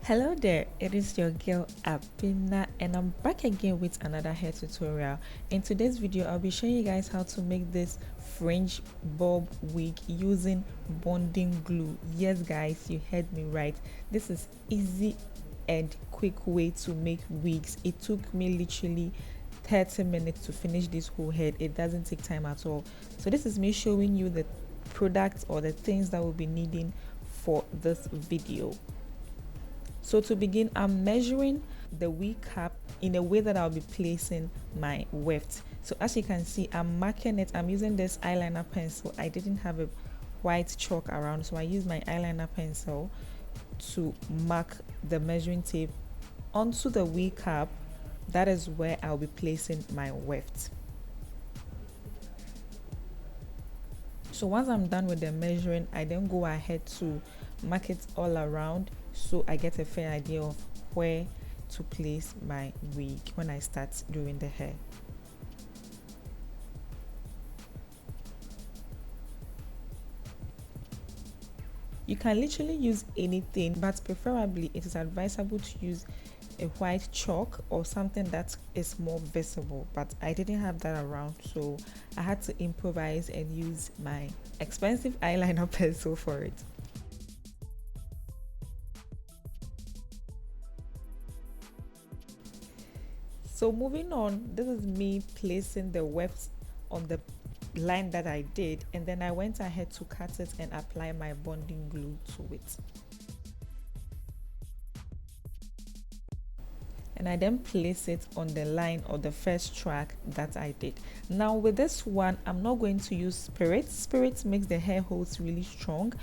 Hello there, it is your girl Abina and I'm back again with another hair tutorial. In today's video, I'll be showing you guys how to make this fringe bob wig using bonding glue. Yes guys, you heard me right. This is easy and quick way to make wigs. It took me literally 30 minutes to finish this whole head. It doesn't take time at all. So this is me showing you the products or the things that we'll be needing for this video. So to begin, I'm measuring the wig cap in a way that I'll be placing my weft. So as you can see, I'm marking it. I'm using this eyeliner pencil. I didn't have a white chalk around, so I used my eyeliner pencil to mark the measuring tape onto the wig cap. That is where I'll be placing my weft. So once I'm done with the measuring, I then go ahead to mark it all around so I get a fair idea of where to place my wig when I start doing the hair. You can literally use anything, but preferably it is advisable to use a white chalk or something that is more visible, but I didn't have that around, so I had to improvise and use my expensive eyeliner pencil for it. So moving on, this is me placing the wefts on the line that I did, and then I went ahead to cut it and apply my bonding glue to it. And I then place it on the line or the first track that I did. Now with this one, I'm not going to use spirit. Spirit makes the hair holds really strong,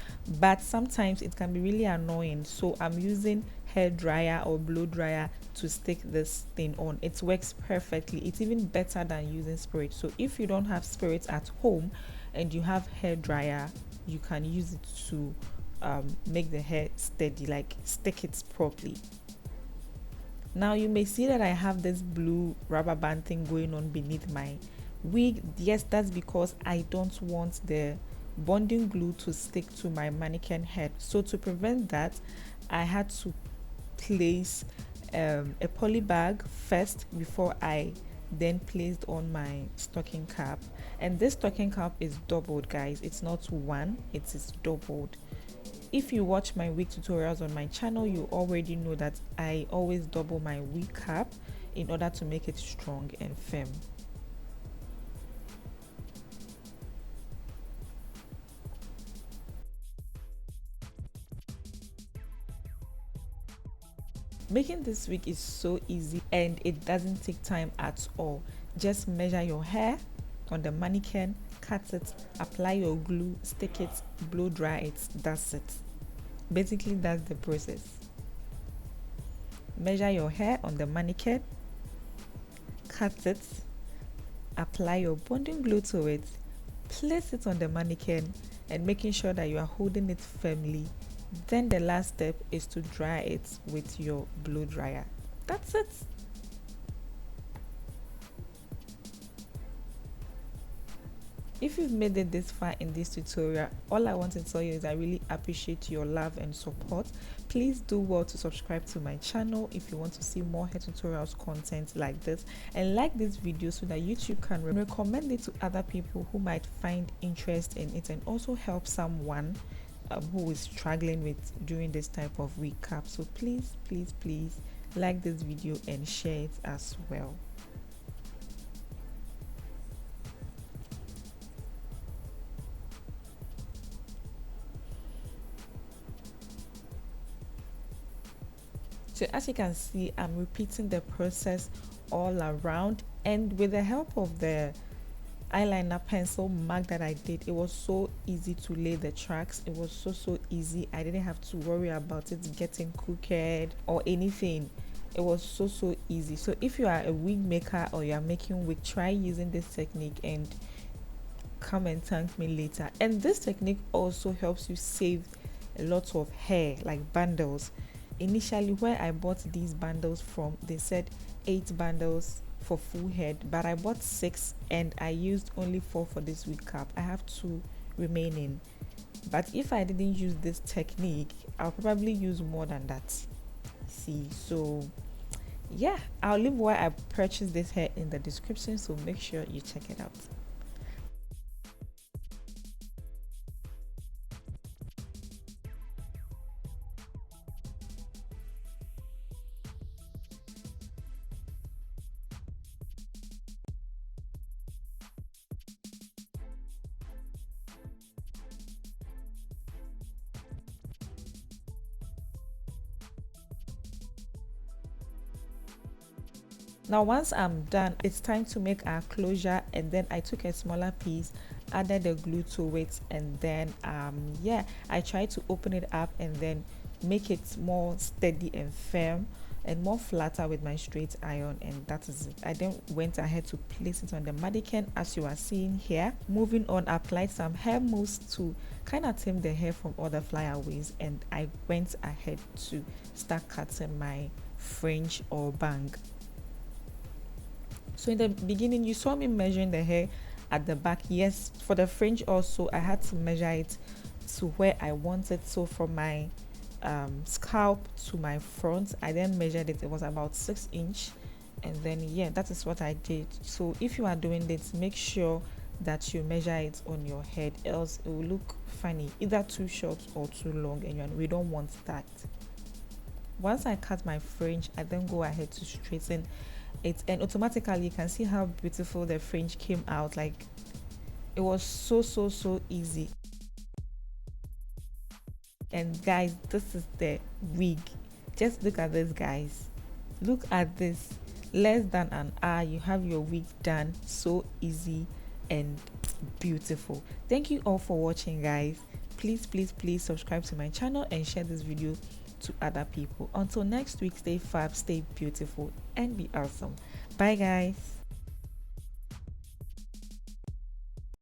but sometimes it can be really annoying. So I'm using hair dryer or blow dryer to stick this thing on. It works perfectly. It's even better than using spirit. So if you don't have spirit at home and you have hair dryer, you can use it to make the hair steady, like stick it properly. Now you may see that I have this blue rubber band thing going on beneath my wig. Yes, that's because I don't want the bonding glue to stick to my mannequin head. So to prevent that, I had to place a poly bag first before I then placed on my stocking cap. And this stocking cap is doubled, guys. It's not one, it is doubled. If you watch my wig tutorials on my channel, you already know that I always double my wig cap in order to make it strong and firm. Making this wig is so easy and it doesn't take time at all. Just measure your hair on the mannequin, cut it, apply your glue, stick it, blow dry it. That's it. Basically, that's the process. Measure your hair on the mannequin, cut it, apply your bonding glue to it, place it on the mannequin, and making sure that you are holding it firmly. Then the last step is to dry it with your blow dryer. That's it. If you've made it this far in this tutorial, all I want to tell you is I really appreciate your love and support. Please do well to subscribe to my channel if you want to see more hair tutorials content like this, and like this video so that YouTube can recommend it to other people who might find interest in it, and also help someone who is struggling with doing this type of wig cap. So please like this video and share it as well. So as you can see, I'm repeating the process all around, and with the help of the eyeliner pencil mark that I did, it was so easy to lay the tracks. It was so easy. I didn't have to worry about it getting crooked or anything. It was so easy. So if you are a wig maker or you are making wig, try using this technique and come and thank me later. And this technique also helps you save a lot of hair, like bundles. Initially, where I bought these bundles from, they said 8 bundles for full head, but I bought 6 and I used only 4 for this wig cap. I have 2 remaining, but if I didn't use this technique, I'll probably use more than that. see. So yeah, I'll leave why I purchased this hair in the description, so make sure you check it out. Now once I'm done, it's time to make our closure, and then I took a smaller piece, added the glue to it, and then yeah, I tried to open it up and then make it more steady and firm and more flatter with my straight iron, and that is it. I then went ahead to place it on the mannequin as you are seeing here. Moving on, I applied some hair mousse to kind of tame the hair from all the flyaways, and I went ahead to start cutting my fringe or bang. So in the beginning, you saw me measuring the hair at the back. Yes, for the fringe also, I had to measure it to where I wanted. So from my scalp to my front, I then measured it. It was about 6 inch, and then yeah, that is what I did. So if you are doing this, make sure that you measure it on your head, else it will look funny, either too short or too long, and we don't want that. Once I cut my fringe, I then go ahead to straighten it, and automatically you can see how beautiful the fringe came out. Like, it was so easy. And guys, this is the wig. Just look at this, guys. Look at this. Less than an hour, you have your wig done. So easy and beautiful. Thank you all for watching, guys. Please subscribe to my channel and share this video to other people. Until next week, stay fab, stay beautiful, and be awesome. Bye, guys.